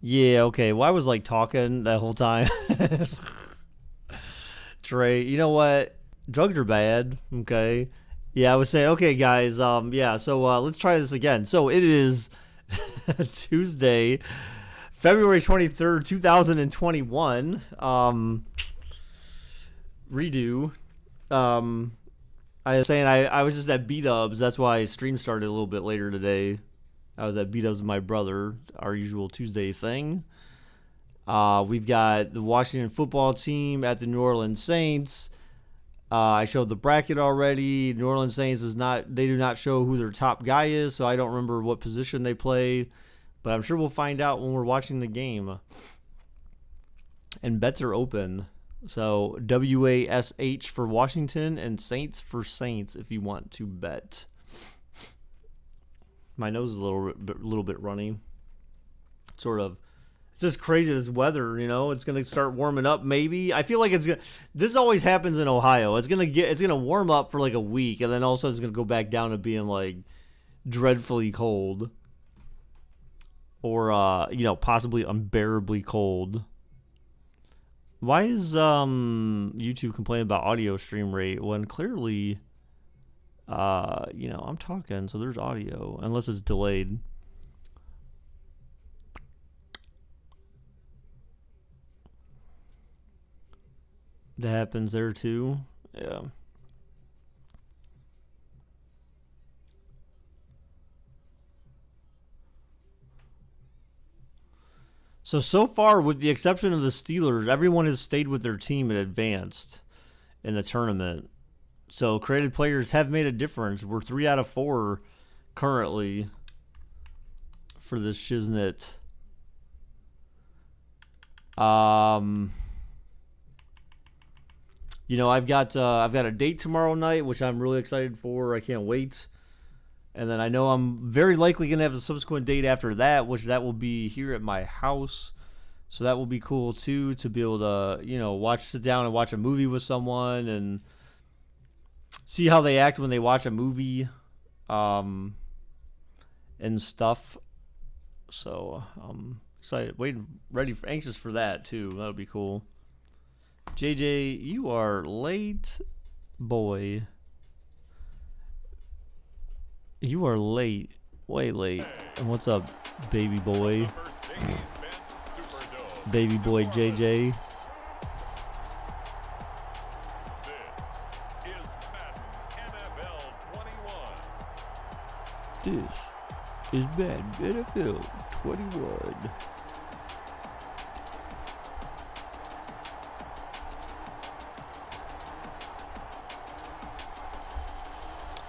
Yeah, okay. Well, I was like talking that whole time. Trey, you know what? Drugs are bad. Okay. Yeah, I was saying, okay, guys. Yeah. So let's try this again. So it is Tuesday, February 23rd, 2021. Redo. Um, I was saying I was just at B Dubs. That's why stream started a little bit later today. I was at B Dubs with my brother, our usual Tuesday thing. We've got the Washington football team at the New Orleans Saints. I showed the bracket already. New Orleans Saints they do not show who their top guy is, so I don't remember what position they play. But I'm sure we'll find out when we're watching the game. And bets are open. So WASH for Washington and Saints for Saints if you want to bet. My nose is a little bit runny. Sort of. It's just crazy, this weather, you know. It's gonna start warming up maybe. I feel like this always happens in Ohio. It's gonna warm up for like a week, and then all of a sudden it's gonna go back down to being like dreadfully cold. Or possibly unbearably cold. Why is YouTube complaining about audio stream rate when clearly I'm talking, so there's audio, unless it's delayed. That happens there too. Yeah. So far, with the exception of the Steelers, everyone has stayed with their team and advanced in the tournament. So created players have made a difference. We're 3 out of 4 currently for this shiznit. I've got a date tomorrow night, which I'm really excited for. I can't wait. And then I know I'm very likely going to have a subsequent date after that, which that will be here at my house. So that will be cool too, to be able to, sit down and watch a movie with someone and see how they act when they watch a movie, and stuff. So I'm excited, anxious for that too. That'll be cool. JJ, you are late, boy. You are late, way late. And what's up, baby boy? Baby boy JJ. This is Madden NFL 21.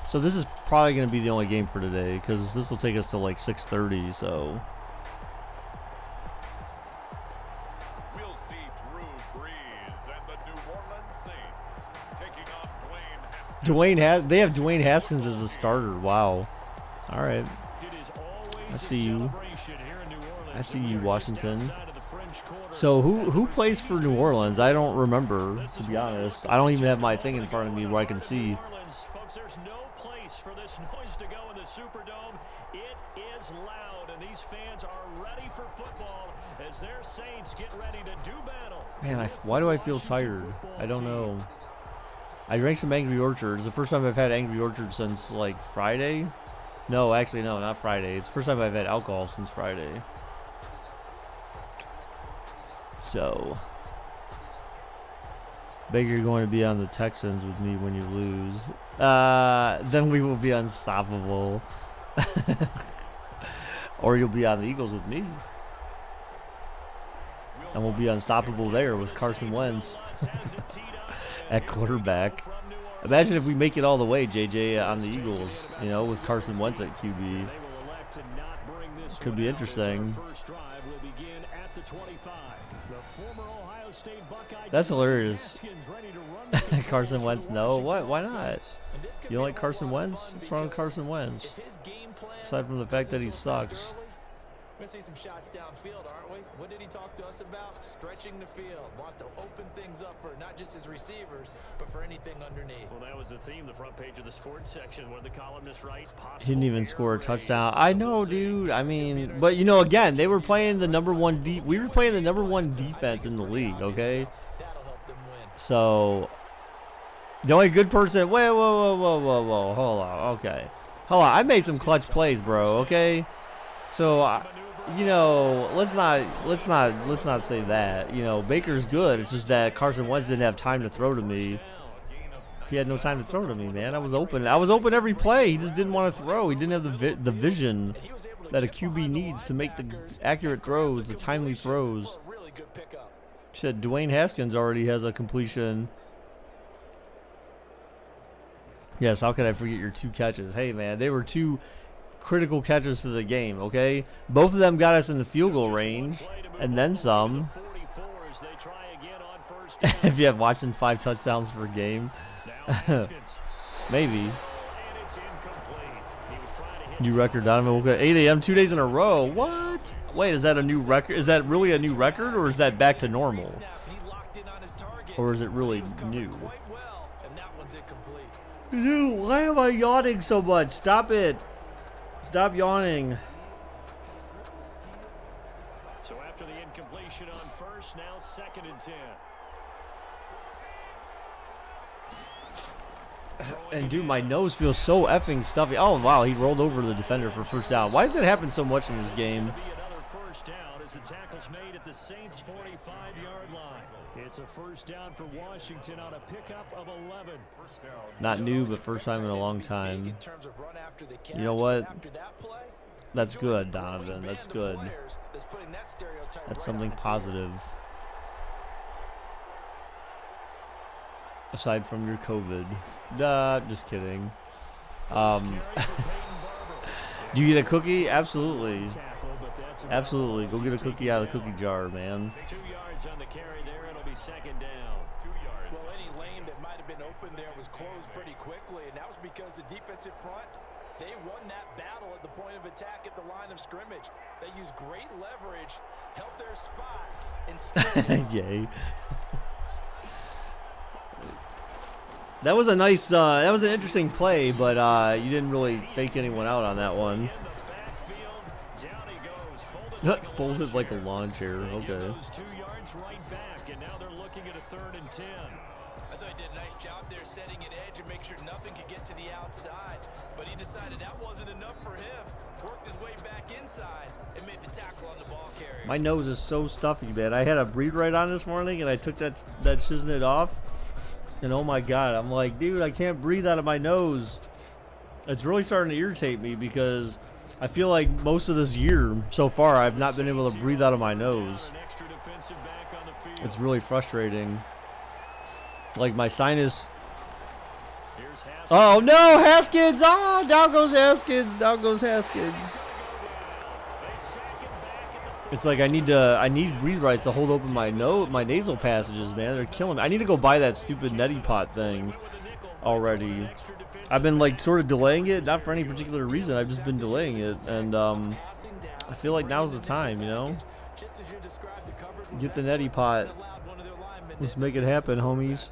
So this is probably going to be the only game for today, because this will take us to like 6:30. So we'll see Drew Brees and the New Orleans Saints taking on Dwayne Haskins. they have Dwayne Haskins as a starter. Wow. All right. I see you. I see you, Washington. So who plays for New Orleans? I don't remember, to be honest. I don't even have my thing in front of me where I can see. There's no place for this noise to go in the Superdome. It is loud, and these fans are ready for football as their Saints get ready to do battle. Man, why do I feel tired? I don't know. I drank some Angry Orchard. It's the first time I've had Angry Orchard since like Friday. No, actually, no, not Friday. It's the first time I've had alcohol since Friday. So, bet you're going to be on the Texans with me when you lose. Then we will be unstoppable. Or you'll be on the Eagles with me. And we'll be unstoppable there with Carson Wentz at quarterback. Imagine if we make it all the way, JJ, on the Eagles, with Carson Wentz at QB. Could be interesting. That's hilarious. Carson Wentz, no. What? Why not? You don't like Carson Wentz? What's wrong with Carson Wentz? Aside from the fact that he sucks. We're going to see some shots downfield, aren't we? What did he talk to us about? Stretching the field. Wants to open things up for not just his receivers, but for anything underneath. Well, that was the theme, the front page of the sports section, where the columnists write. He didn't even score a touchdown. I know, dude. I mean, but you know, again, they were playing the number one. We were playing the number one defense in the league. Okay. That'll help them win. So the only good person. Wait, whoa. Hold on. Okay. Hold on. I made some clutch plays, bro. Okay. So. You know, let's not say that. You know, Baker's good. It's just that Carson Wentz didn't have time to throw to me. He had no time to throw to me, man. I was open every play. He just didn't want to throw. He didn't have the vision that a QB needs to make the accurate throws, the timely throws. Shit, Dwayne Haskins already has a completion. Yes, how could I forget your 2 catches? Hey, man, they were 2 critical catches to the game, okay? Both of them got us in the field goal range, and then some. If you have watching 5 touchdowns per game, maybe. New record, Donovan. 8 a.m. 2 days in a row. What? Wait, is that a new record? Is that really a new record, or is that back to normal? Or is it really new? Dude, why am I yawning so much? Stop it. Stop yawning. So after the incompletion on first, now 2nd and 10. And dude, my nose feels so effing stuffy. Oh wow, he rolled over the defender for first down. Why does that happen so much in this game? Another first down as the tackle's made at the Saints' 45-yard line. It's a first down for Washington on a pickup of 11. Not new, but first time in a long time. You know what? That's good, Donovan. That's good. That's something positive. Aside from your COVID. Just kidding. Do you get a cookie? Absolutely. Absolutely. Go get a cookie out of the cookie jar, man. 2 yards on the carry there. It'll be 2nd down. 2 yards. Well, any lane that might have been open there was closed pretty quickly, and that was because the defensive front, they won that battle at the point of attack at the line of scrimmage. They used great leverage, held their spot, and still Yay. That was a nice, that was an interesting play, but you didn't really fake anyone out on that one. Folded like a lawn chair. Okay. 2 yards right back, and now they're looking at a 3rd and 10. I thought he did a nice job there setting an edge and make sure nothing could get to the outside. But he decided that wasn't enough for him. Worked his way back inside and made the tackle on the ball carrier. My nose is so stuffy, man. I had a breathe right on this morning, and I took that Shiznit off. And oh my God, I'm like, dude, I can't breathe out of my nose. It's really starting to irritate me because I feel like most of this year so far, I've not been able to breathe out of my nose. It's really frustrating. Like my sinus. Oh no, Haskins! Ah, down goes Haskins! Down goes Haskins! It's like I need breathe rights to hold open my nasal passages, man. They're killing me. I need to go buy that stupid neti pot thing already. I've been like sort of delaying it, not for any particular reason. I've just been delaying it, and I feel like now's the time, you know. Get the neti pot. Let's make it happen, homies.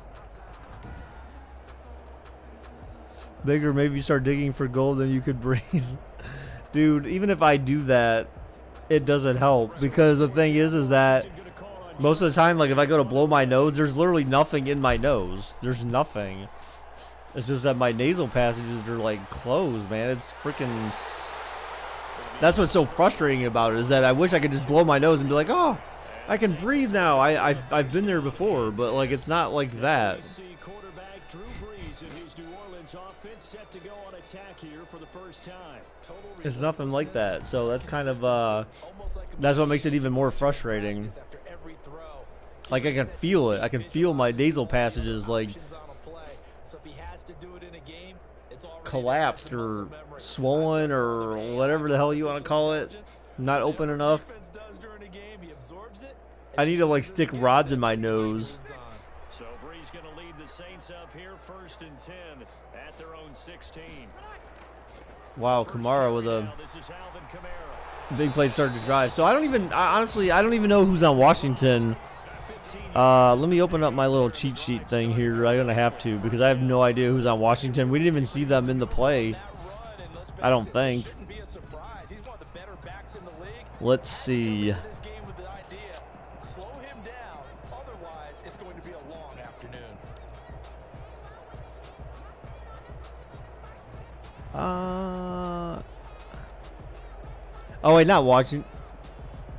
Bigger, maybe you start digging for gold, then you could breathe. Dude, even if I do that, it doesn't help, because the thing is that most of the time, like if I go to blow my nose, there's literally nothing in my nose. There's nothing. It's just that my nasal passages are like closed, man. It's freaking. That's what's so frustrating about it, is that I wish I could just blow my nose and be like, oh, I can breathe now. I've been there before, but like it's not like that. It's nothing like that, so that's kind of that's what makes it even more frustrating. Like I can feel it. I can feel my nasal passages like collapsed or swollen or whatever the hell you want to call it. Not open enough. I need to like stick rods in my nose. So Bree's going to lead the Saints up here 1st and 10 at their own 16. Wow, Kamara with a Big play started to drive. So I don't even, honestly, I don't even know who's on Washington. Let me open up my little cheat sheet thing here. I'm going to have to because I have no idea who's on Washington. We didn't even see them in the play. I don't think. Let's see. Slow him down. Otherwise, it's going to be a long afternoon. Oh wait, not Washington.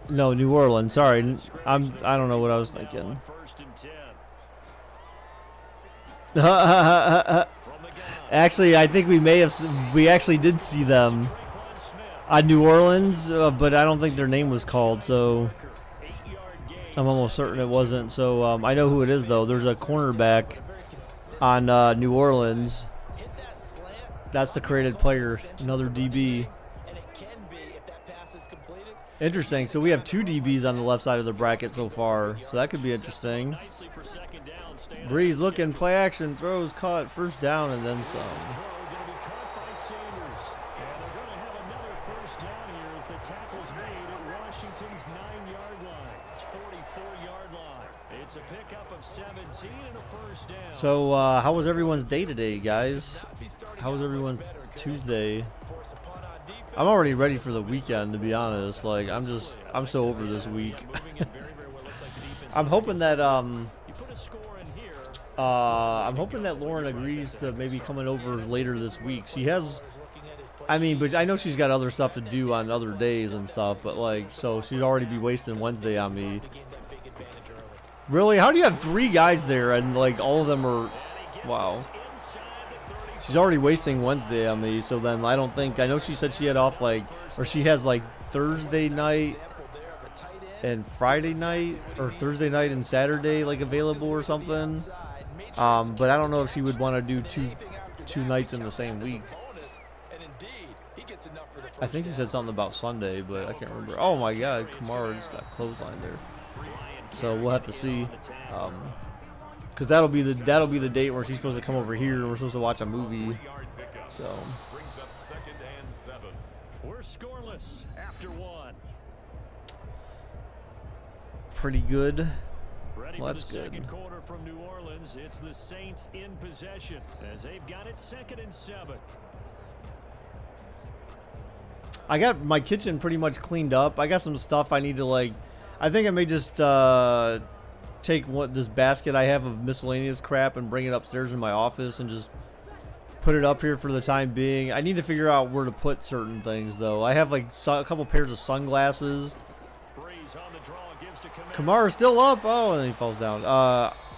No, New Orleans. Sorry, I don't know what I was thinking. Actually, I think we actually did see them on New Orleans, but I don't think their name was called, so I'm almost certain it wasn't. So I know who it is though. There's a cornerback on New Orleans. That's the created player, another DB. Interesting. So we have 2 DBs on the left side of the bracket so far. So that could be interesting. Breeze looking, play action, throws, caught, first down, and then some. So how was everyone's day today, guys? How was everyone's Tuesday? I'm already ready for the weekend, to be honest. Like I'm so over this week. I'm hoping that Lauren agrees to maybe coming over later this week. She has, I mean, but I know she's got other stuff to do on other days and stuff. But like, so she'd already be wasting Wednesday on me. Really? How do you have 3 guys there and like all of them are, wow. She's already wasting Wednesday on me, so then I know she said she had off like, or she has like Thursday night and Friday night, or Thursday night and Saturday like available or something. But I don't know if she would want to do two nights in the same week. I think she said something about Sunday, but I can't remember. Oh my God, Kamara just got clotheslined there. So we'll have to see. Because that'll be the date where she's supposed to come over here and we're supposed to watch a movie. So we're scoreless after 1. Pretty good. Ready Well, for that's the good. second quarter from New Orleans. It's the Saints in possession as they've got it 2nd and 7. I got my kitchen pretty much cleaned up. I got some stuff I need to like. I think I may just take this basket I have of miscellaneous crap and bring it upstairs in my office and just put it up here for the time being. I need to figure out where to put certain things though. I have like a couple pairs of sunglasses. Kamara's still up. Oh, and then he falls down.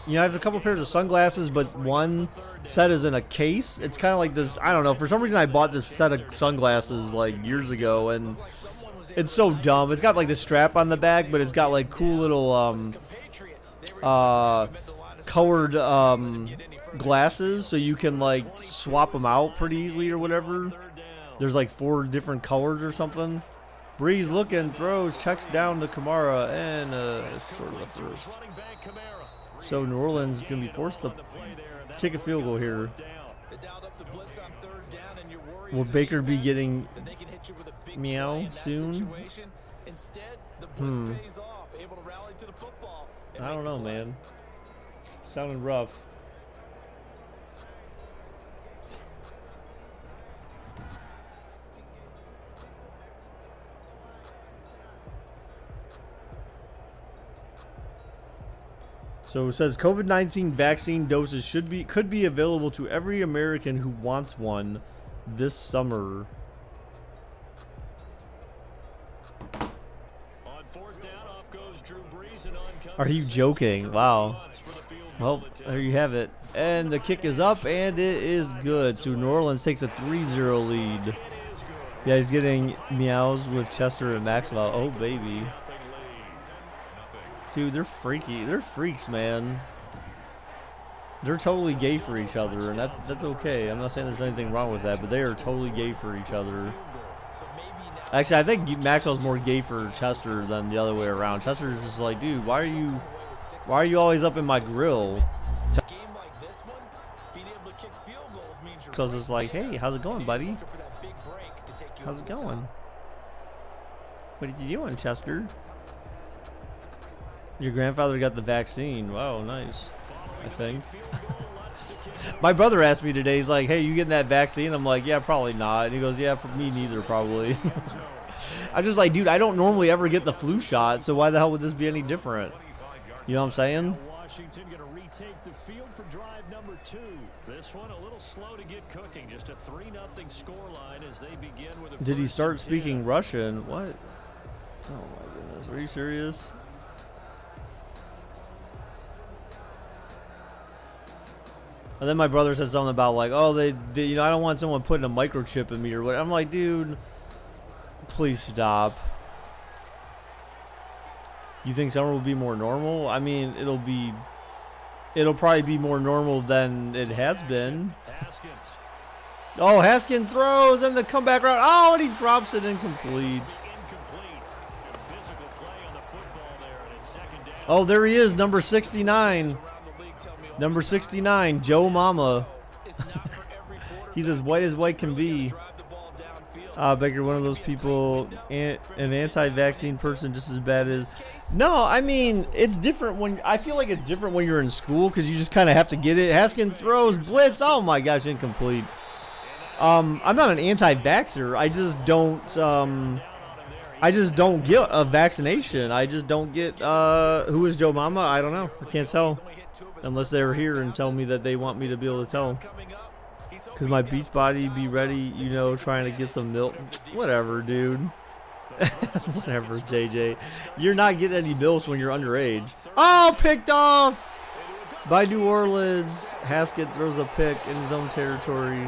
You know, I have a couple pairs of sunglasses, but one set is in a case. It's kind of like this. I don't know. For some reason, I bought this set of sunglasses like years ago, and it's so dumb. It's got like the strap on the back, but it's got like cool little colored glasses, so you can like swap them out pretty easily or whatever. There's like 4 different colors or something. Breeze looking, throws, checks down to Kamara, and short of the first. So New Orleans is going to be forced to kick a field goal here. Will Baker be getting meow soon? I don't know, man. Sounding rough. So it says COVID-19 vaccine doses could be available to every American who wants one this summer. Are you joking? Wow. Well, there you have it. And the kick is up, and it is good. So New Orleans takes a 3-0 lead. Yeah, he's getting meows with Chester and Maxwell. Oh, baby. Dude, they're freaky. They're freaks, man. They're totally gay for each other, and that's okay. I'm not saying there's anything wrong with that, but they are totally gay for each other. Actually, I think Maxwell's more gay for Chester than the other way around. Chester's just like, dude, why are you always up in my grill? So it's just like, hey, how's it going, buddy? How's it going? What are you doing, Chester? Your grandfather got the vaccine. Wow, nice. I think. My brother asked me today, he's like, hey, you getting that vaccine? I'm like, yeah, probably not. And he goes, yeah, me neither, probably. I was just like, dude, I don't normally ever get the flu shot, so why the hell would this be any different? You know what I'm saying? Washington going to retake the field for drive number 2. This one a little slow to get cooking. Just a 3-0 scoreline as they begin with a Did he first start and 10. speaking Russian? What? Oh my goodness. Are you serious? And then my brother said something about like, oh, they you know, I don't want someone putting a microchip in me or what. I'm like, dude, please stop. You think summer will be more normal? I mean, it'll probably be more normal than it has been. Haskins. Oh, Haskins throws and the comeback route. Oh, and he drops it incomplete. Incomplete. Physical play on the football there, and it's second down. Oh, there he is, number 69. Number 69, Joe Mama. He's as white can be. Baker, one of those people, an anti-vaccine person just as bad as... No, I mean, it's different when... I feel like it's different when you're in school because you just kind of have to get it. Haskins throws, blitz. Oh, my gosh, incomplete. I'm not an anti-vaxxer. I just don't get a vaccination. I just don't get... who is Joe Mama? I don't know. I can't tell. Unless they were here and tell me that they want me to be able to tell. Because my beach body be ready, you know, trying to get some milk. Whatever, dude. Whatever, JJ. You're not getting any milks when you're underage. Oh, picked off by New Orleans. Haskett throws a pick in his own territory.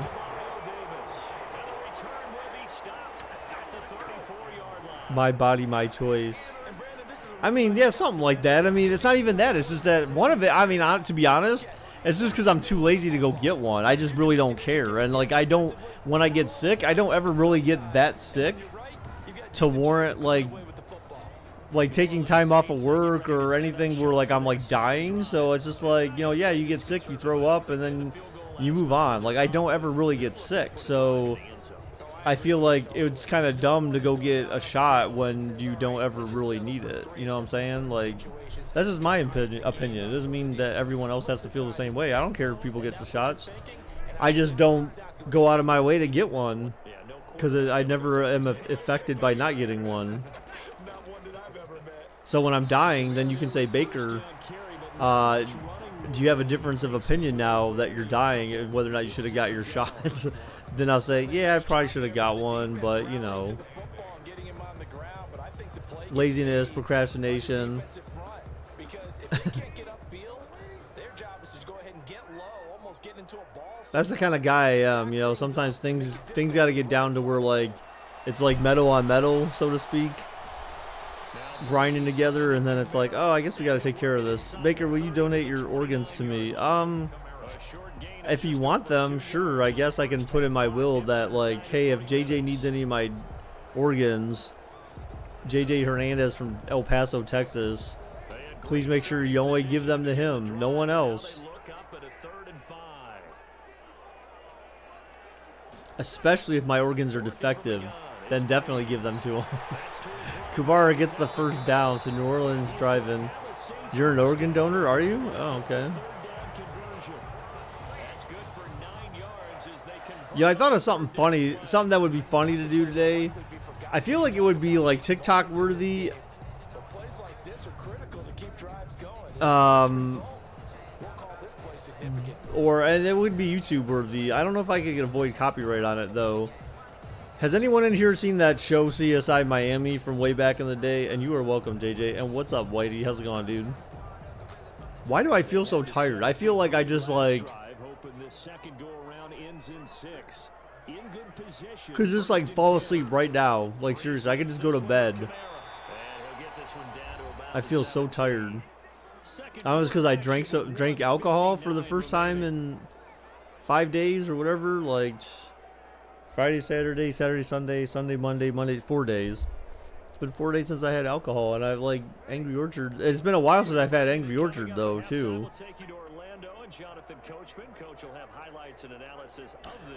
My body, my choice. I mean, yeah, something like that. I mean, it's not even that. It's just that one of it, I mean, to be honest, it's just because I'm too lazy to go get one. I just really don't care. And, like, when I get sick, I don't ever really get that sick to warrant, like taking time off of work or anything where, like, I'm, like, dying. So it's just like, you know, yeah, you get sick, you throw up, and then you move on. Like, I don't ever really get sick. So I feel like it's kind of dumb to go get a shot when you don't ever really need it. You know what I'm saying? Like, that's just my opinion. It doesn't mean that everyone else has to feel the same way. I don't care if people get the shots. I just don't go out of my way to get one because I never am affected by not getting one. So when I'm dying, then you can say, Baker, do you have a difference of opinion now that you're dying, whether or not you should have got your shots? Then I'll say, yeah, I probably should have got one, but, you know, laziness, procrastination. That's the kind of guy I am, you know. Sometimes things got to get down to where, like, it's like metal on metal, so to speak, grinding together, and then it's like, oh, I guess we got to take care of this. Baker, will you donate your organs to me? If you want them, sure. I guess I can put in my will that, like, hey, if JJ needs any of my organs, JJ Hernandez from El Paso, Texas, please make sure you only give them to him, no one else. Especially if my organs are defective, then definitely give them to him. Kubara gets the first down, so New Orleans driving. You're an organ donor, are you? Oh, okay. Yeah, I thought of something funny, something that would be funny to do today. I feel like it would be like TikTok worthy. And it would be YouTube worthy. I don't know if I could avoid copyright on it though. Has anyone in here seen that show CSI Miami from way back in the day? And you are welcome, JJ. And what's up, Whitey? How's it going, dude? Why do I feel so tired? I feel like I just like could just like fall asleep right now. Like seriously, I could just go to bed. I feel so tired. I don't know, it's because I drank alcohol for the first time in 5 days or whatever. Like Friday, Saturday, Sunday, Monday, 4 days. It's been 4 days since I had alcohol, and I've like Angry Orchard. It's been a while since I've had Angry Orchard though too.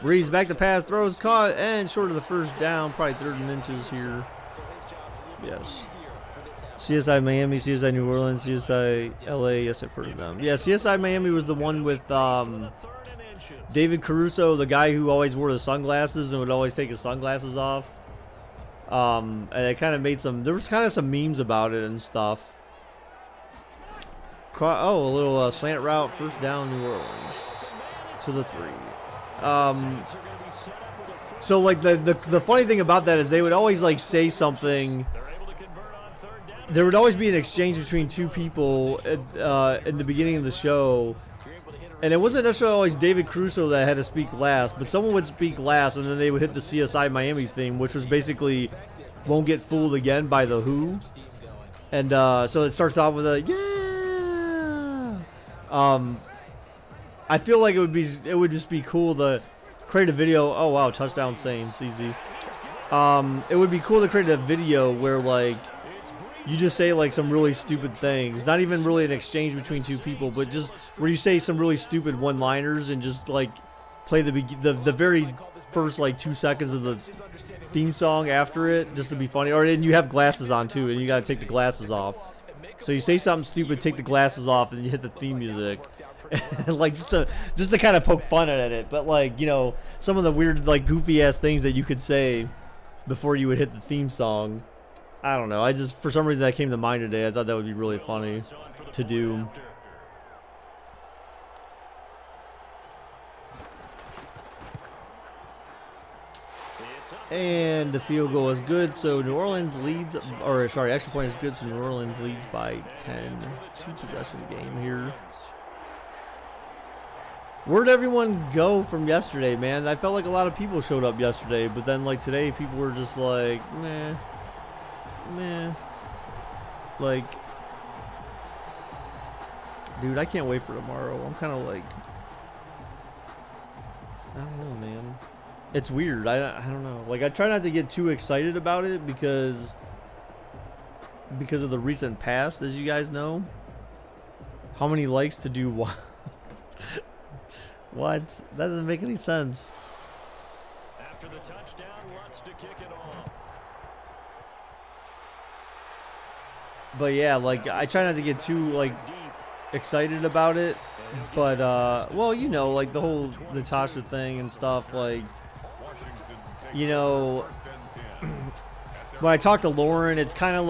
Breeze back to pass, throws, caught, and short of the first down. Probably 3rd and inches here. Yes. CSI Miami, CSI New Orleans, CSI LA. Yes, I've heard of them. Yeah, CSI Miami was the one with David Caruso, the guy who always wore the sunglasses and would always take his sunglasses off. And it kind of made there was kind of some memes about it and stuff. A little slant route, first down, New Orleans to the 3. So like the funny thing about that is they would always like say something. There would always be an exchange between two people in the beginning of the show, and it wasn't necessarily always David Caruso that had to speak last, but someone would speak last, and then they would hit the CSI Miami theme, which was basically "Won't Get Fooled Again" by The Who, and so it starts off with a yeah. I feel like it would just be cool to create a video. Oh wow, touchdown Saints, easy. It would be cool to create a video where like you just say like some really stupid things, not even really an exchange between two people, but just where you say some really stupid one-liners and just like play the very first like 2 seconds of the theme song after it, just to be funny. Or then you have glasses on too, and you gotta take the glasses off. So you say something stupid, take the glasses off, and you hit the theme music. Like just to kind of poke fun at it, but like, you know, some of the weird like goofy ass things that you could say before you would hit the theme song. I don't know. For some reason that came to mind today. I thought that would be really funny to do. And the field goal is good, so New Orleans leads, extra point is good, so New Orleans leads by 10. 2-possession game here. Where'd everyone go from yesterday, man? I felt like a lot of people showed up yesterday, but then like today people were just like, meh. Like, dude, I can't wait for tomorrow. I'm kind of like, I don't know, man. It's weird. I don't know. Like, I try not to get too excited about it because of the recent past, as you guys know. How many likes to do what? What? That doesn't make any sense. After the touchdown, Lutz to kick it off. But yeah, like I try not to get too like excited about it. But well, you know, like the whole Natasha thing and stuff, like, you know, when I talk to Lauren, it's kind of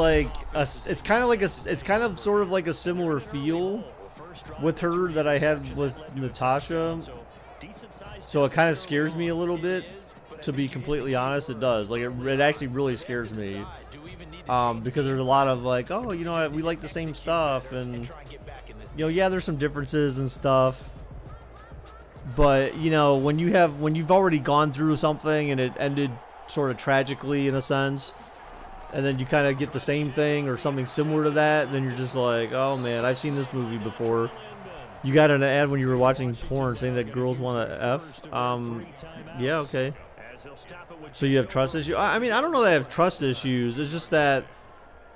sort of like a similar feel with her that I had with Natasha. So it kind of scares me a little bit, to be completely honest. It does. Like it actually really scares me. Because there's a lot of like, oh, you know, we like the same stuff, and you know, yeah, there's some differences and stuff. But you know, when you've already gone through something and it ended sort of tragically in a sense, and then you kind of get the same thing or something similar to that, then you're just like, oh man, I've seen this movie before. You got an ad when you were watching porn saying that girls want to F. Yeah, okay. So you have trust issues? I mean, I don't know that I have trust issues. It's just that,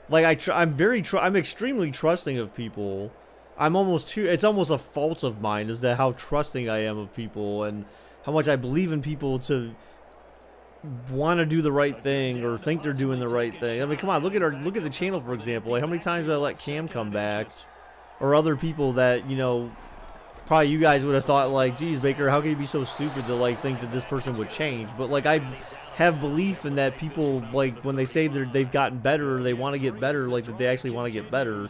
like, I'm extremely trusting of people. It's almost a fault of mine is that how trusting I am of people and how much I believe in people to want to do the right thing or think they're doing the right thing. I mean, come on, look at the channel, for example. Like, how many times did I let Cam come back, or other people that, you know, probably you guys would have thought like, geez, Baker, how can you be so stupid to like think that this person would change? But like, I have belief in that people, like, when they say they've gotten better or they want to get better, like that they actually want to get better.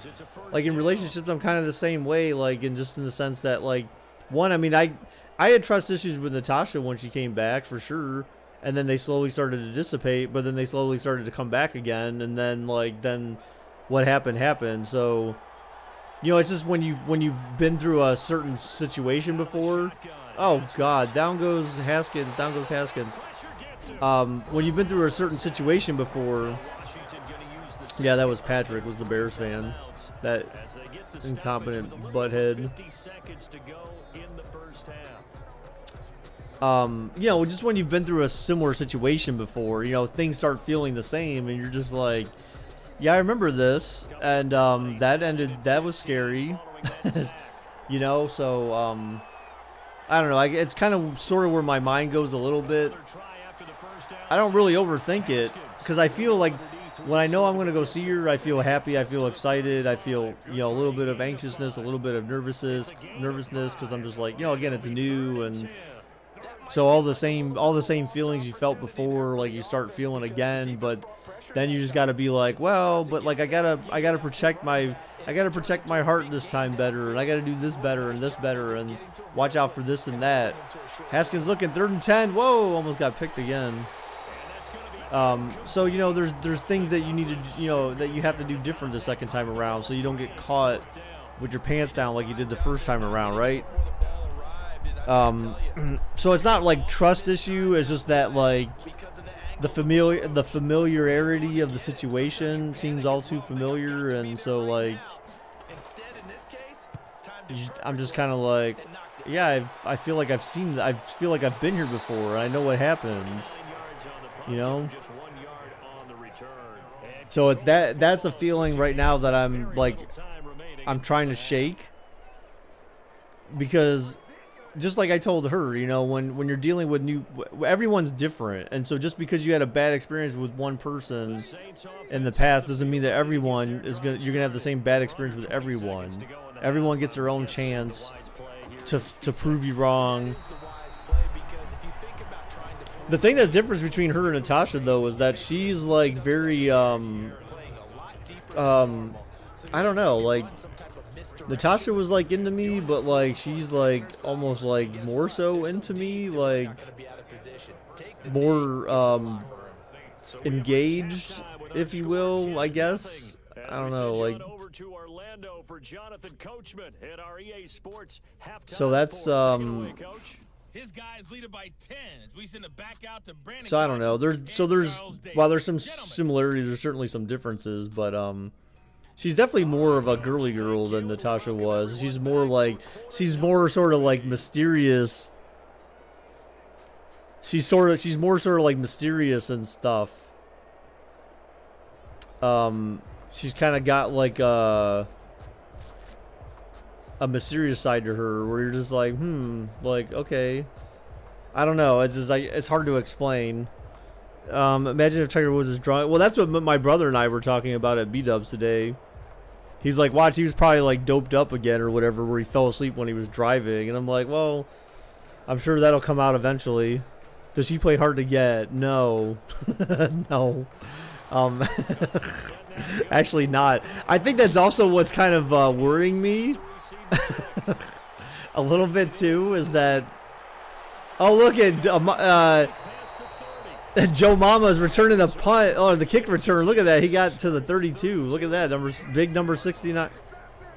Like in relationships, I'm kind of the same way, like, in just in the sense that, like, one, I mean, I had trust issues with Natasha when she came back, for sure. And then they slowly started to dissipate, but then they slowly started to come back again. And then, like, what happened. So, you know, it's just when you've been through a certain situation before. Oh God, down goes Haskins. When you've been through a certain situation before. Yeah, that was Patrick, was the Bears fan. That incompetent butthead. You know, just when you've been through a similar situation before, you know, things start feeling the same, and you're just like, yeah, I remember this, and that was scary. You know, so I don't know, it's kind of sort of where my mind goes a little bit. I don't really overthink it, because I feel like when I know I'm going to go see her, I feel happy, I feel excited, I feel, you know, a little bit of anxiousness, a little bit of nervousness because I'm just like, you know, again, it's new, and so all the same feelings you felt before, like, you start feeling again, but then you just got to be like, well, but like I gotta protect my heart this time better, and I got to do this better and this better, and watch out for this and that. Haskins looking 3rd and 10. Whoa, almost got picked again. So, you know, there's things that you need to, you know, that you have to do different the second time around, so you don't get caught with your pants down like you did the first time around, right? So it's not like trust issue. It's just that, like, the familiarity of the situation seems all too familiar, and so, like, I'm just kind of like, yeah, I feel like I've been here before. I know what happens, you know. So it's that's a feeling right now that I'm trying to shake, because just like I told her, you know, when you're dealing with everyone's different, and so just because you had a bad experience with one person in the past doesn't mean that you're gonna have the same bad experience with everyone. Everyone gets their own chance to prove you wrong. The thing that's different between her and Natasha, though, is that she's like very I don't know, like, Natasha was like into me, but like she's like almost like more so into me, like more engaged, if you will, I guess. I don't know, like, so that's His guys lead it by 10. We send it back out to Brandon. So I don't know. While there's some similarities, there's certainly some differences, but she's definitely more of a girly girl than Natasha was. She's more sort of like mysterious. She's more sort of like mysterious and stuff. She's kind of got like a mysterious side to her where you're just like, like, okay, I don't know. It's just like, it's hard to explain. Imagine if Tiger Woods was drunk. Well, that's what my brother and I were talking about at B-Dubs today. He's like, watch, he was probably like doped up again or whatever, where he fell asleep when he was driving. And I'm like, well, I'm sure that'll come out eventually. Does he play hard to get? No. No. Actually not. I think that's also what's kind of worrying me a little bit too, is that, oh, look at Joe Mama's returning a punt, or the kick return. Look at that. He got to the 32. Look at that. Big number 69.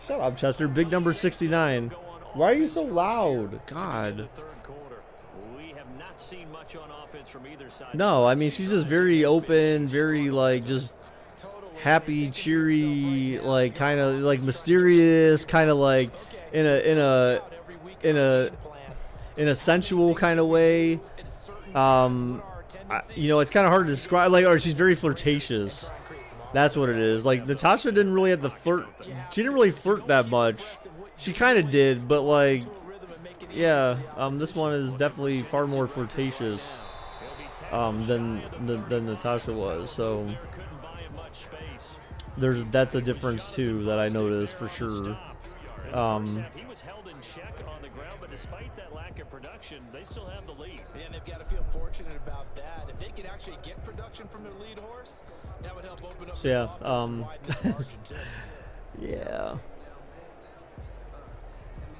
Shut up, Chester. Big number 69. Why are you so loud? God. No, I mean, she's just very open, very, like, just happy, cheery, like, kind of like mysterious, kind of like in a sensual kind of way. You know, it's kind of hard to describe, like, or she's very flirtatious. That's what it is. Like, Natasha didn't really have to flirt. She didn't really flirt that much. She kind of did, but, like, yeah, this one is definitely far more flirtatious than Natasha was. So that's a difference too that I noticed for sure. He was held in check on the ground, but despite that lack of production, they still have the lead. And they've got to feel fortunate about that. If they could actually get production from their lead horse, that would help open up. So yeah, yeah.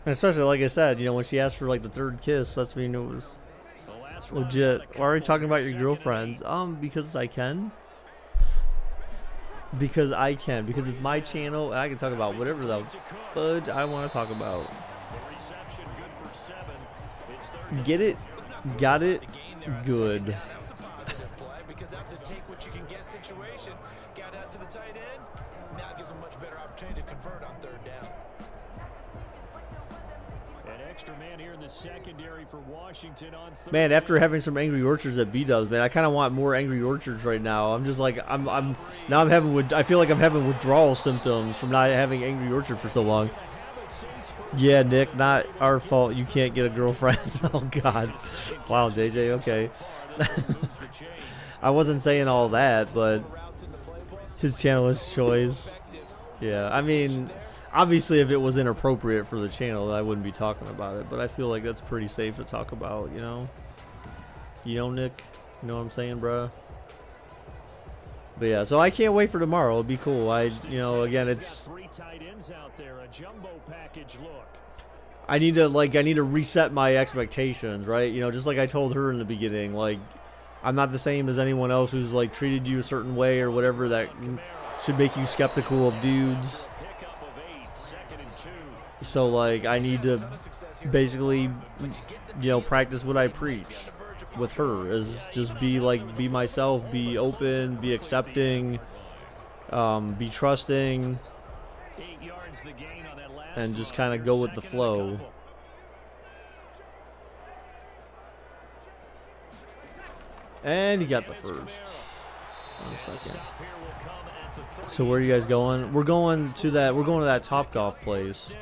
And especially, like I said, you know, when she asked for like the third kiss, that's when you knew it was legit. Why are you talking about your girlfriends? Because I can. Because it's my channel, and I can talk about whatever the fudge I want to talk about. Get it? Got it? Good. Because that's a take what you can get situation. Got out to the tight end. Now it gives them much better opportunity to convert on third down. An extra man here in the secondary for Washington on third. Man, after having some Angry Orchards at B-Dubs, man, I kind of want more Angry Orchards right now. I'm just like, I feel like I'm having withdrawal symptoms from not having Angry Orchard for so long. Yeah, Nick, not our fault. You can't get a girlfriend. Oh, God. Wow, JJ, okay. I wasn't saying all that, but His channel is choice. Yeah, I mean, obviously if it was inappropriate for the channel, I wouldn't be talking about it. But I feel like that's pretty safe to talk about, you know? You know, Nick? You know what I'm saying, bro? But yeah, so I can't wait for tomorrow. It'll be cool. Again, it's... I need to reset my expectations, right? You know, just like I told her in the beginning, like, I'm not the same as anyone else who's, like, treated you a certain way or whatever that should make you skeptical of dudes. So, like, I need to basically, practice what I preach with her, is just be myself, be open, be accepting, be trusting, and just kind of go with the flow. And he got the first. 1 second. So where are you guys going? We're going to that Top Golf place.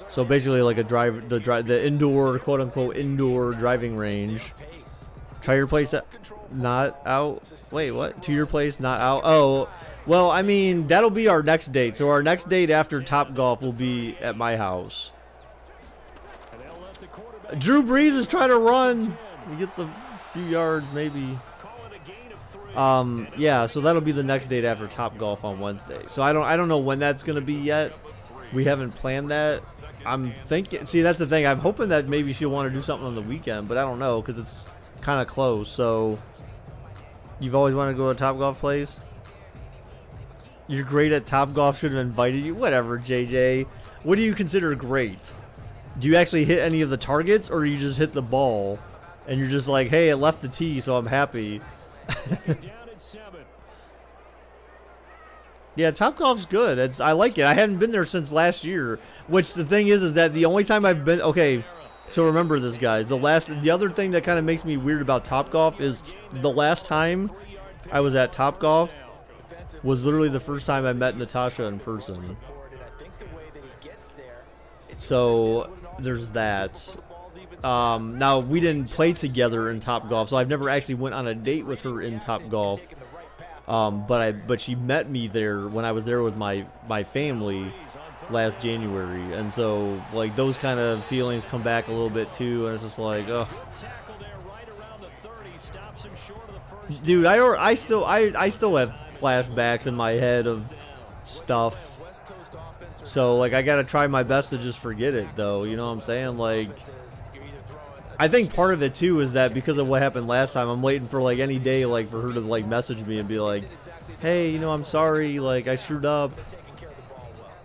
So basically like the indoor, quote unquote indoor driving range. Try your place not out. Wait, what? To your place not out. Oh, well, I mean, that'll be our next date. So our next date after Top Golf will be at my house. Drew Brees is trying to run. He gets a few yards, maybe. Yeah, so that'll be the next date after Top Golf on Wednesday. So I don't know when that's gonna be yet. We haven't planned that. I'm thinking. See, that's the thing. I'm hoping that maybe she'll want to do something on the weekend, but I don't know because it's kind of close. So you've always wanted to go to a Top Golf place. You're great at Top Golf. Should have invited you. Whatever, JJ. What do you consider great? Do you actually hit any of the targets, or you just hit the ball and you're just like, hey, it left the tee, so I'm happy? Yeah, Top Golf's good. I like it. I hadn't been there since last year. Which the thing is that the only time I've been, okay, so remember this, guys. The other thing that kind of makes me weird about Top Golf is the last time I was at Top Golf was literally the first time I met Natasha in person. So there's that. Now we didn't play together in Top Golf, so I've never actually went on a date with her in Top Golf. But she met me there when I was there with my family last January, and so like those kind of feelings come back a little bit too, and it's just like, ugh. Dude, I still have flashbacks in my head of stuff. So like I gotta try my best to just forget it, though. You know what I'm saying? Like, I think part of it too is that because of what happened last time, I'm waiting for like any day like for her to like message me and be like, hey, I'm sorry, like I screwed up.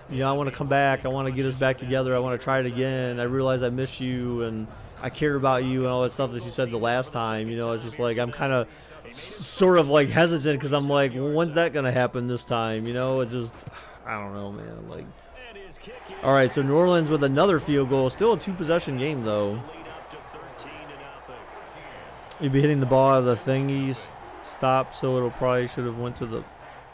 I want to come back. I want to get us back together. I want to try it again. I realize I miss you and I care about you and all that stuff that she said the last time. It's just like I'm kind of sort of like hesitant because I'm like, well, when's that gonna happen this time? It's just, I don't know, man. Like, all right, so New Orleans with another field goal. Still a 2-possession game though. You'd be hitting the ball out of the thingies. Stop, so it'll probably should have went to the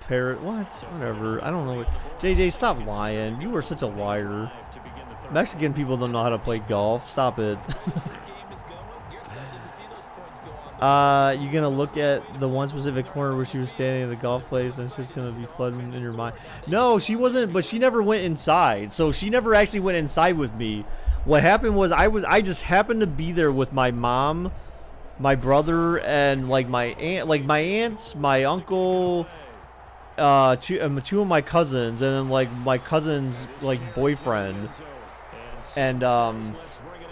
parrot. What? Whatever. I don't know. JJ, stop lying. You are such a liar. Mexican people don't know how to play golf. Stop it. You're gonna look at the one specific corner where she was standing at the golf place, and it's just gonna be flooding in your mind. No, she wasn't, but she never went inside. So she never actually went inside with me. What happened was I just happened to be there with my mom, my brother, and like my aunts, my uncle, two of my cousins, and then like my cousin's like boyfriend, and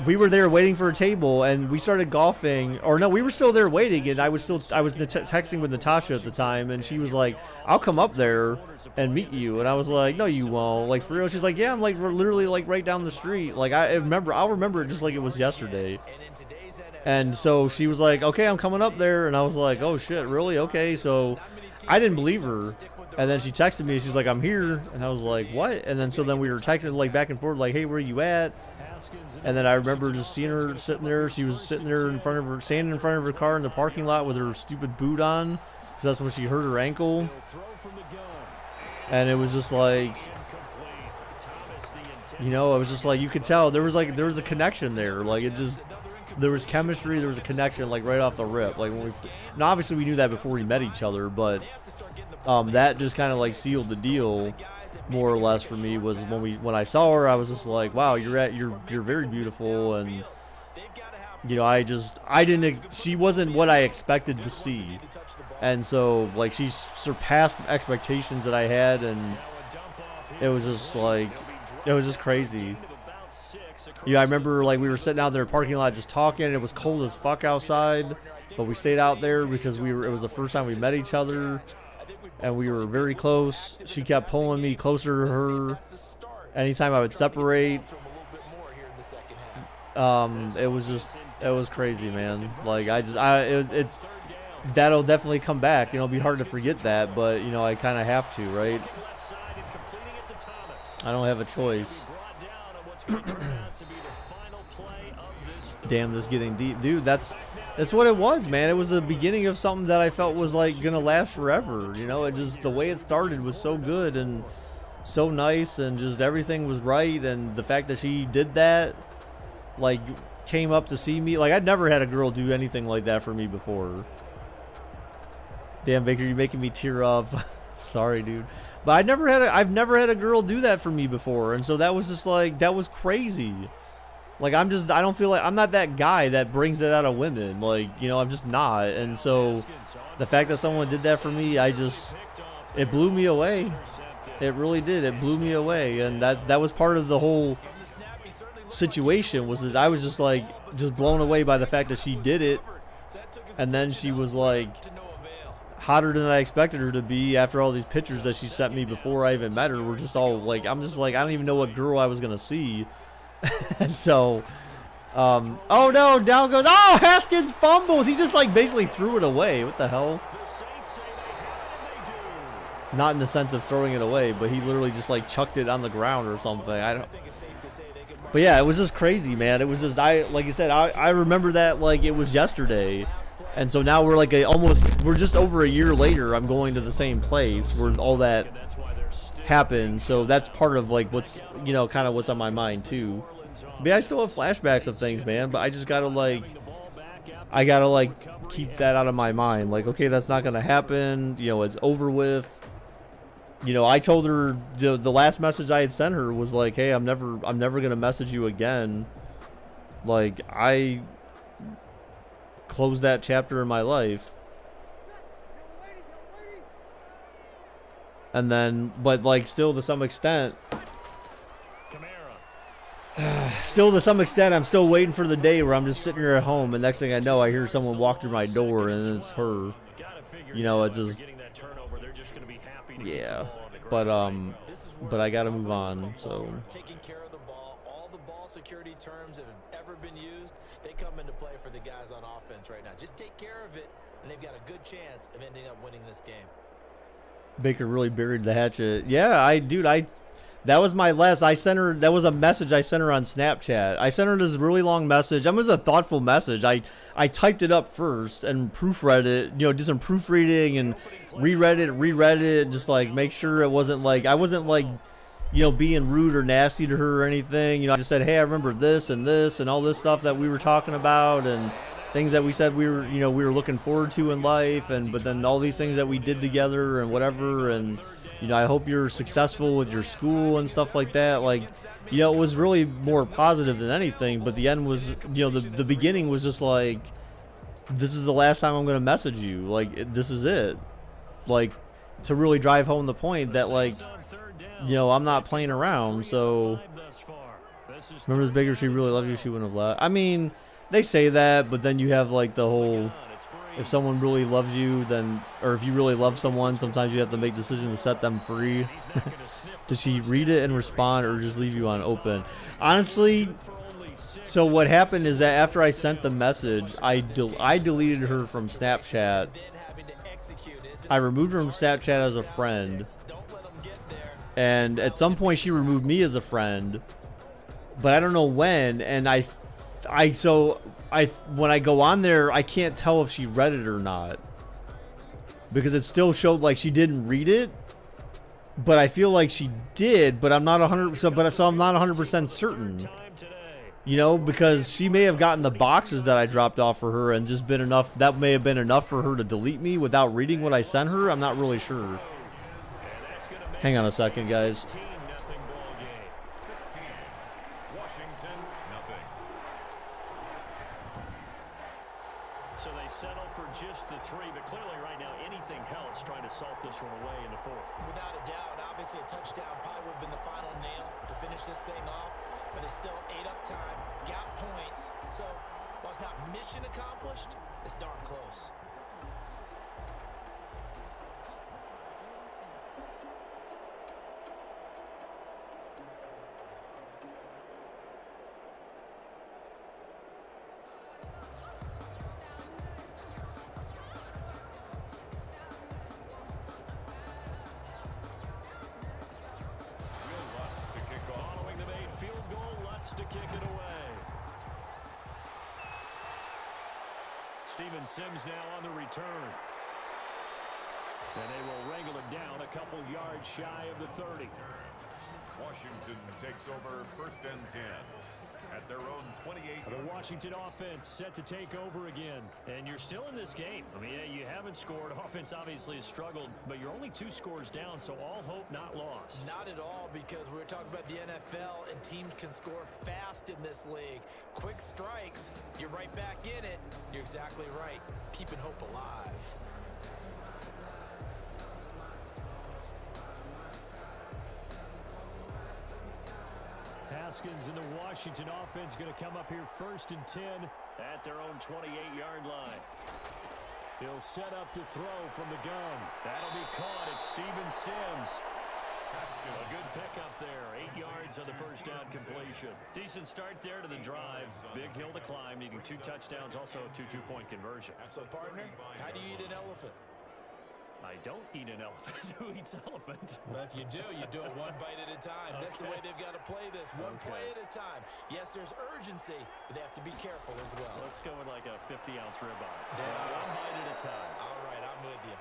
we were there waiting for a table, and we started golfing, or no, we were still there waiting, and I was texting with Natasha at the time, and she was like, I'll come up there and meet you, and I was like, no, you won't, like, for real? She's like, yeah, I'm like, we're literally like right down the street. Like, I'll remember it just like it was yesterday. And so she was like, okay, I'm coming up there, and I was like, oh shit, really? Okay. So I didn't believe her, and then she texted me, she's like, I'm here, and I was like, what? And then so then we were texting like back and forth, like, hey, where you at? And then I remember just seeing her sitting there. She was sitting there standing in front of her car in the parking lot with her stupid boot on, because that's when she hurt her ankle. And it was just like, it was just like, you could tell there was a connection there. Like, there was chemistry, there was a connection like right off the rip. Like, when now obviously we knew that before we met each other, but That just kind of like sealed the deal, more or less for me. Was when I saw her, I was just like, wow, you're very beautiful, and you know, I didn't, she wasn't what I expected to see, and so like she surpassed expectations that I had, and it was just like, it was just crazy. Yeah, I remember like we were sitting out there in the parking lot just talking. It was cold as fuck outside, but we stayed out there because it was the first time we met each other, and we were very close. She kept pulling me closer to her anytime I would separate. It was crazy, man. Like it's that'll definitely come back. You know, it'll be hard to forget that, but you know, I kind of have to, right? I don't have a choice. Damn, this is getting deep, dude. That's what it was, man. It was the beginning of something that I felt was like gonna last forever. You know, it just, the way it started was so good and so nice, and just everything was right. And the fact that she did that, like, came up to see me, like, I'd never had a girl do anything like that for me before. Damn, Baker, you're making me tear up. Sorry, dude. But I've never had a girl do that for me before, and so that was just like, that was crazy. Like, I don't feel like, I'm not that guy that brings it out of women. Like, you know, I'm just not. And so the fact that someone did that for me, it blew me away. It really did. It blew me away. And that was part of the whole situation, was that I was just like, just blown away by the fact that she did it. And then she was like hotter than I expected her to be after all these pictures that she sent me before I even met her. Were just all like, I'm just like, I don't even know what girl I was going to see. And so, oh no, down goes, oh, Haskins fumbles. He just like basically threw it away. What the hell? Not in the sense of throwing it away, but he literally just like chucked it on the ground or something. But yeah, it was just crazy, man. It was just, like you said, I remember that like it was yesterday. And so now we're like we're just over a year later. I'm going to the same place where all that happened. So that's part of like what's, you know, kind of what's on my mind too. But yeah, I still have flashbacks of things, man, but I just gotta like, keep that out of my mind. Like, okay, that's not gonna happen, you know, it's over with. You know, I told her, the last message I had sent her was like, hey, I'm never gonna message you again. Like, I closed that chapter in my life. And then, but like, still to some extent, I'm still waiting for the day where I'm just sitting here at home, and next thing I know, I hear someone walk through my door, and it's her. You know, it's just, yeah. But I gotta move on. So. Taking care of the ball, all the ball security terms that have ever been used, they come into play for the guys on offense right now. Just take care of it, and they've got a good chance of ending up winning this game. Baker really buried the hatchet. Yeah, that was my last. That was a message I sent her on Snapchat. I sent her this really long message. It was a thoughtful message. I typed it up first and proofread it, you know, did some proofreading and reread it, just like make sure it wasn't like, I wasn't like, you know, being rude or nasty to her or anything. You know, I just said, hey, I remember this and all this stuff that we were talking about, and things that we said we were looking forward to in life, but then all these things that we did together and whatever, and you know, I hope you're successful with your school and stuff like that. Like, you know, it was really more positive than anything, but the end was, you know, the beginning was just like, this is the last time I'm going to message you. Like, this is it. Like, to really drive home the point that, like, you know, I'm not playing around. So, remember, Ms. Baker, she really loved you, she wouldn't have left. I mean, they say that, but then you have, like, the whole, if someone really loves you, then, or if you really love someone, sometimes you have to make decisions to set them free. Did she read it and respond, or just leave you on open? Honestly, so what happened is that after I sent the message, I deleted her from Snapchat. I removed her from Snapchat as a friend. And at some point she removed me as a friend. But I don't know when, and when I go on there, I can't tell if she read it or not, because it still showed like she didn't read it, but I feel like she did, but I'm not 100%. So I'm not 100% certain. You know, because she may have gotten the boxes that I dropped off for her and just been enough. That may have been enough for her to delete me without reading what I sent her. I'm not really sure. Hang on a second, guys. 16, Washington, nothing. So they settle for just the 3, but clearly right now anything helps trying to salt this one away in the 4th. Without a doubt, obviously a touchdown probably would have been the final nail to finish this thing off, but it's still ate up time, got points. So while it's not mission accomplished, it's darn close. Following the made field goal, Lutz to kick it away. Steven Sims now on the return. And they will wrangle it down a couple yards shy of the 30. Washington takes over 1st and 10 at their own 28. The Washington offense set to take over again. And you're still in this game. I mean, yeah, you haven't scored. Offense obviously has struggled, but you're only 2 scores down, so all hope not lost. Not at all, because we were talking about the NFL, and teams can score fast in this league. Quick strikes, you're right back in it. You're exactly right. Keeping hope alive. Haskins and the Washington offense going to come up here 1st and 10 at their own 28-yard line. He'll set up to throw from the gun. That'll be caught. It's Steven Sims. A good pickup there. 8 yards on the 1st down completion. Decent start there to the drive. Big hill to climb, needing 2 touchdowns, also a 2 two-point conversion. So, partner, how do you eat an elephant? I don't eat an elephant. Who eats elephant? But if you do it one bite at a time. Okay. That's the way they've got to play this. One play at a time. Yes, there's urgency, but they have to be careful as well. Let's go with like a 50-ounce ribeye. Yeah. One bite at a time. All right, I'm with you.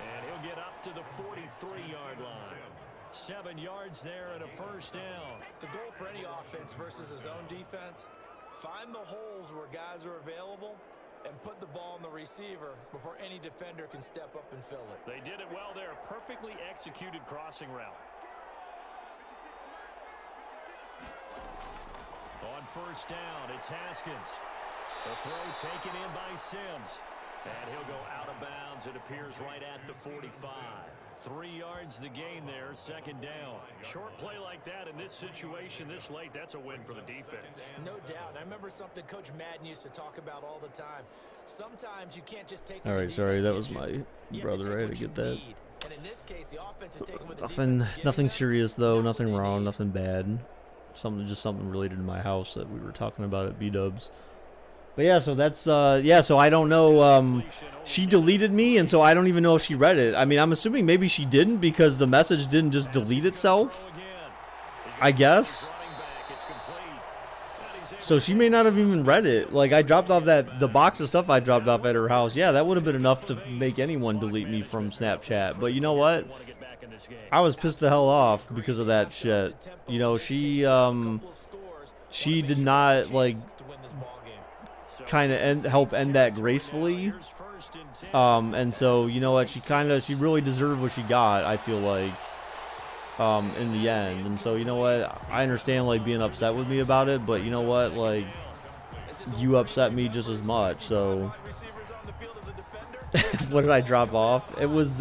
And he'll get up to the 43-yard line. 7 yards there and a 1st down. The goal for any offense versus a zone defense, find the holes where guys are available and put the ball in the receiver before any defender can step up and fill it. They did it well there. Perfectly executed crossing route. On 1st down, it's Haskins. The throw taken in by Sims. And he'll go out of bounds. It appears right at the 45. 3 yards the gain there, 2nd down. Short play like that in this situation this late, that's a win for the defense. No doubt. I remember something Coach Madden used to talk about all the time. Sometimes you can't just take All right, sorry, that was my brother. I had to get that. And in this case, the offense is taking what the Nothing, defense is nothing giving them. serious though. Not what Nothing they wrong. need. Nothing bad. Just something related to my house that we were talking about at B-Dubs. But yeah, so that's so I don't know. She deleted me, and so I don't even know if she read it. I mean, I'm assuming maybe she didn't because the message didn't just delete itself, I guess. So she may not have even read it. Like, I dropped off the box of stuff I dropped off at her house. Yeah, that would have been enough to make anyone delete me from Snapchat. But you know what? I was pissed the hell off because of that shit. You know, she did not, like, kind of help end that gracefully. And so, you know what? She really deserved what she got, I feel like, in the end. And so, you know what? I understand, like, being upset with me about it, but you know what? Like, you upset me just as much. So, what did I drop off? It was,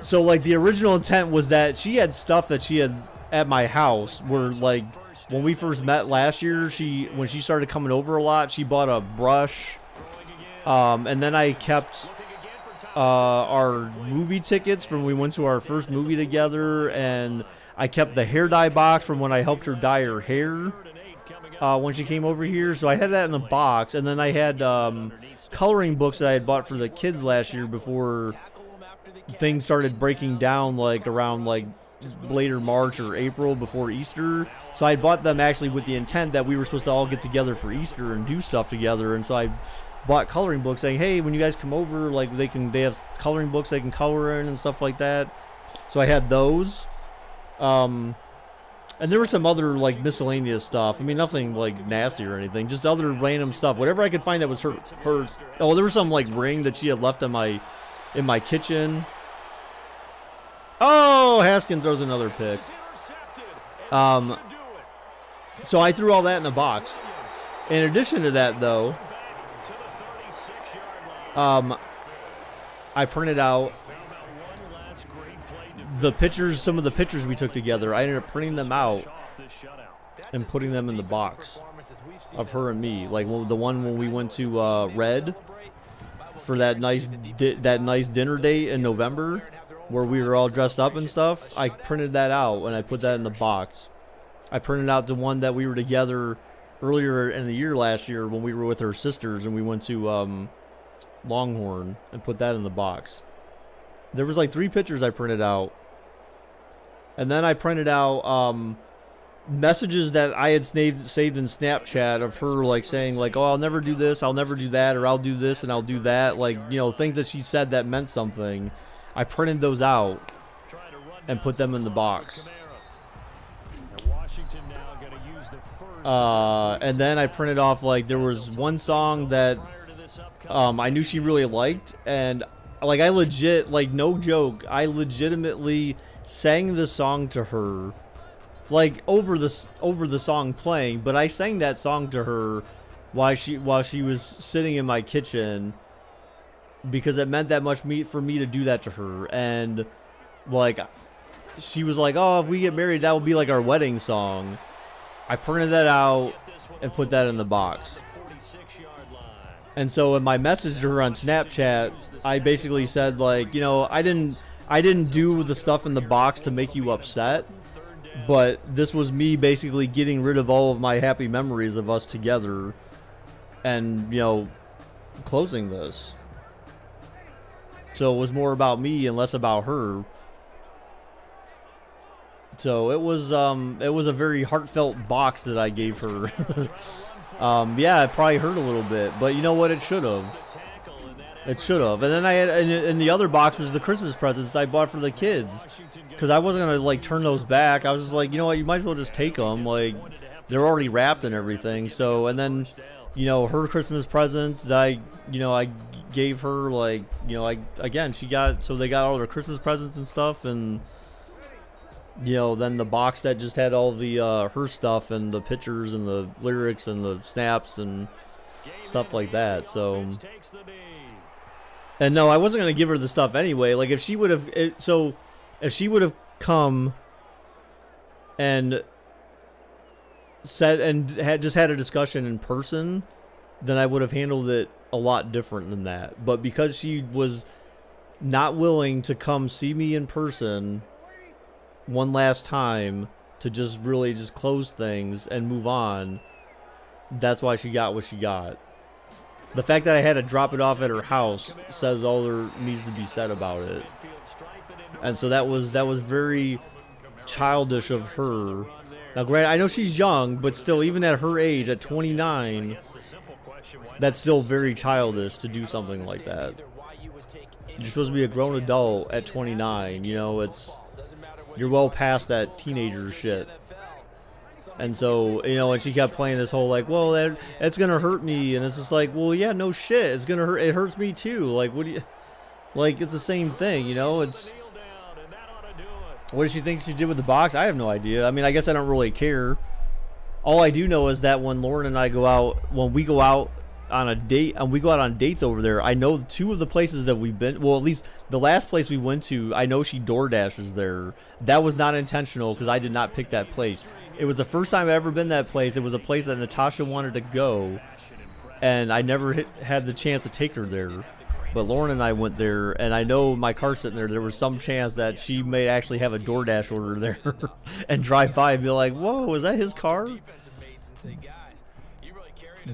so, like, the original intent was that she had stuff that she had at my house where, like, when we first met last year, when she started coming over a lot, she bought a brush. And then I kept our movie tickets from when we went to our first movie together, and I kept the hair dye box from when I helped her dye her hair when she came over here. So I had that in the box, and then I had coloring books that I had bought for the kids last year before things started breaking down, like around like later March or April before Easter. So I bought them actually with the intent that we were supposed to all get together for Easter and do stuff together. And so I bought coloring books saying, hey, when you guys come over, like they have coloring books they can color in and stuff like that. So I had those. And there was some other, like, miscellaneous stuff. I mean, nothing, like, nasty or anything. Just other random stuff. Whatever I could find that was her. Oh, there was some, like, ring that she had left in my kitchen. Oh, Haskin throws another pick. So I threw all that in the box. In addition to that, though, I printed out the pictures, some of the pictures we took together. I ended up printing them out and putting them in the box of her and me. Like the one when we went to Red for that nice dinner date in November, where we were all dressed up and stuff. I printed that out and I put that in the box. I printed out the one that we were together earlier in the year last year when we were with her sisters and we went to Longhorn, and put that in the box. There was like 3 pictures I printed out. And then I printed out messages that I had saved in Snapchat of her, like, saying, like, oh, I'll never do this, I'll never do that, or I'll do this and I'll do that. Like, you know, things that she said that meant something. I printed those out and put them in the box. And then I printed off, like, there was one song that I knew she really liked, and, like, I legit, like, no joke, I legitimately sang the song to her, like, over the song playing, but I sang that song to her while she was sitting in my kitchen, because it meant that much for me to do that to her. And, like, she was like, oh, if we get married, that will be like our wedding song. I printed that out and put that in the box. And so in my message to her on Snapchat, I basically said, like, you know, I didn't do the stuff in the box to make you upset, but this was me basically getting rid of all of my happy memories of us together and, you know, closing this. So it was more about me and less about her. So it was a very heartfelt box that I gave her. Yeah, it probably hurt a little bit, but you know what? It should have. It should have. And then I had, and the other box was the Christmas presents I bought for the kids, because I wasn't gonna, like, turn those back. I was just like, you know what? You might as well just take them. Like, they're already wrapped and everything. So, and then, you know, her Christmas presents that I gave her, like, you know, they got all their Christmas presents and stuff, and, you know, then the box that just had all the her stuff and the pictures and the lyrics and the snaps and stuff like that. So, and no, I wasn't gonna give her the stuff anyway. Like, if she would have come and said and had a discussion in person, then I would have handled it a lot different than that. But because she was not willing to come see me in person one last time to just really just close things and move on, that's why she got what she got. The fact that I had to drop it off at her house says all there needs to be said about it. And so that was very childish of her. Now, granted, I know she's young, but still, even at her age, at 29, that's still very childish to do something like that. You're supposed to be a grown adult at 29, you know, you're well past that teenager shit. And so, you know, and she kept playing this whole, like, well, it's gonna hurt me, and it's just like, well, yeah, no shit, it's gonna hurt, it hurts me too. Like, what do you, like, it's the same thing, you know? What does she think she did with the box? I have no idea. I mean, I guess I don't really care. All I do know is that when Lauren and I go out, when we go out on a date, and we go out on dates over there, I know 2 of the places that we've been, well, at least the last place we went to, I know she door dashes there. That was not intentional, because I did not pick that place. It was the first time I've ever been that place. It was a place that Natasha wanted to go, and I never had the chance to take her there. But Lauren and I went there, and I know my car's sitting there. There was some chance that she may actually have a DoorDash order there and drive by and be like, whoa, is that his car?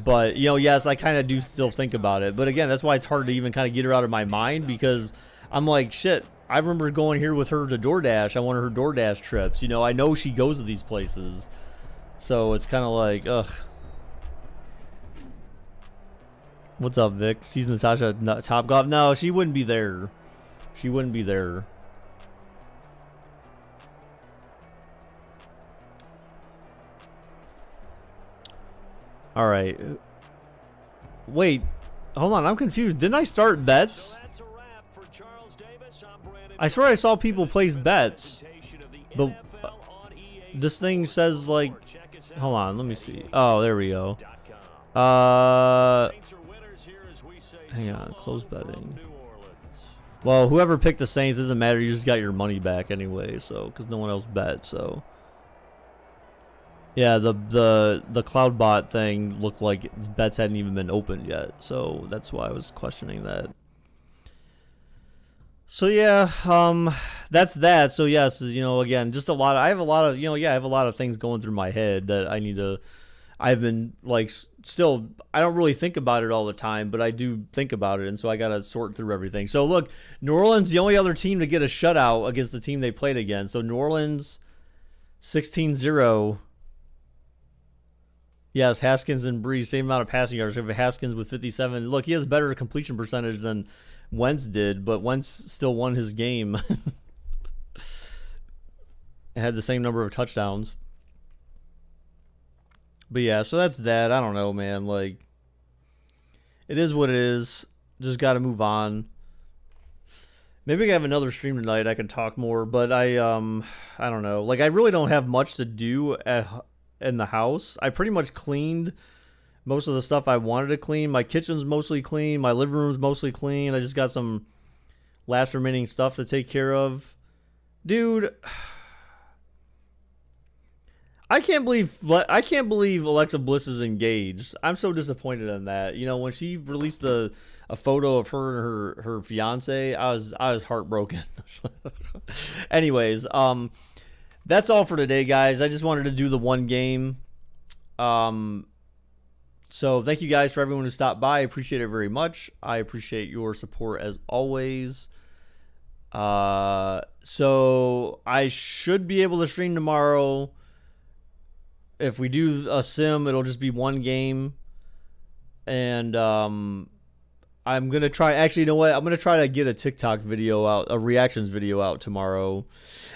But, you know, yes, I kind of do still think about it. But again, that's why it's hard to even kind of get her out of my mind, because I'm like, shit, I remember going here with her to DoorDash on one of her DoorDash trips. You know, I know she goes to these places. So it's kind of like, ugh. What's up, Vic? Sees Natasha at Top Golf? No, she wouldn't be there. She wouldn't be there. All right. Wait, hold on. I'm confused. Didn't I start bets? I swear I saw people place bets, but this thing says like, hold on, let me see. Oh, there we go. Hang on, close betting. Well, whoever picked the Saints, doesn't matter. You just got your money back anyway, so because no one else bet. So yeah, the CloudBot thing looked like bets hadn't even been opened yet, so that's why I was questioning that. So yeah, that's that. So yes, you know, again, just a lot. I have a lot of, you know, yeah, I have a lot of things going through my head that I need to. I've been like still. I don't really think about it all the time, but I do think about it, and so I gotta sort through everything. So look, New Orleans, the only other team to get a shutout against the team they played against. So New Orleans, 16-0. Yes, Haskins and Breeze, same amount of passing yards. Haskins with 57. Look, he has better completion percentage than Wentz did, but Wentz still won his game. Had the same number of touchdowns. But yeah, so that's that. I don't know, man. Like, it is what it is. Just got to move on. Maybe I can have another stream tonight. I can talk more, but I don't know. Like, I really don't have much to do in the house. I pretty much cleaned most of the stuff I wanted to clean. My kitchen's mostly clean. My living room's mostly clean. I just got some last remaining stuff to take care of. Dude, I can't believe Alexa Bliss is engaged. I'm so disappointed in that. You know, when she released a photo of her and her fiance, I was heartbroken. Anyways, that's all for today, guys. I just wanted to do the one game. So thank you guys for everyone who stopped by. I appreciate it very much. I appreciate your support as always. So I should be able to stream tomorrow. If we do a sim, it'll just be one game. And I'm going to try, actually, you know what? I'm going to try to get a TikTok video out, a reactions video out tomorrow.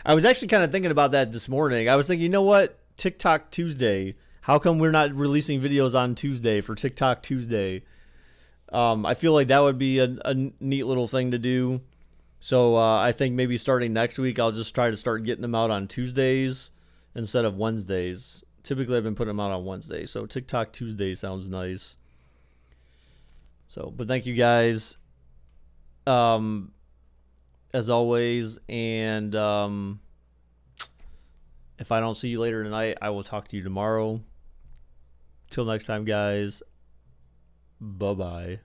I was actually kind of thinking about that this morning. I was thinking, you know what? TikTok Tuesday. How come we're not releasing videos on Tuesday for TikTok Tuesday? I feel like that would be a neat little thing to do. So I think maybe starting next week, I'll just try to start getting them out on Tuesdays instead of Wednesdays. Typically, I've been putting them out on Wednesday. So TikTok Tuesday sounds nice. So, but thank you guys. As always. And if I don't see you later tonight, I will talk to you tomorrow. Till next time, guys. Bye-bye.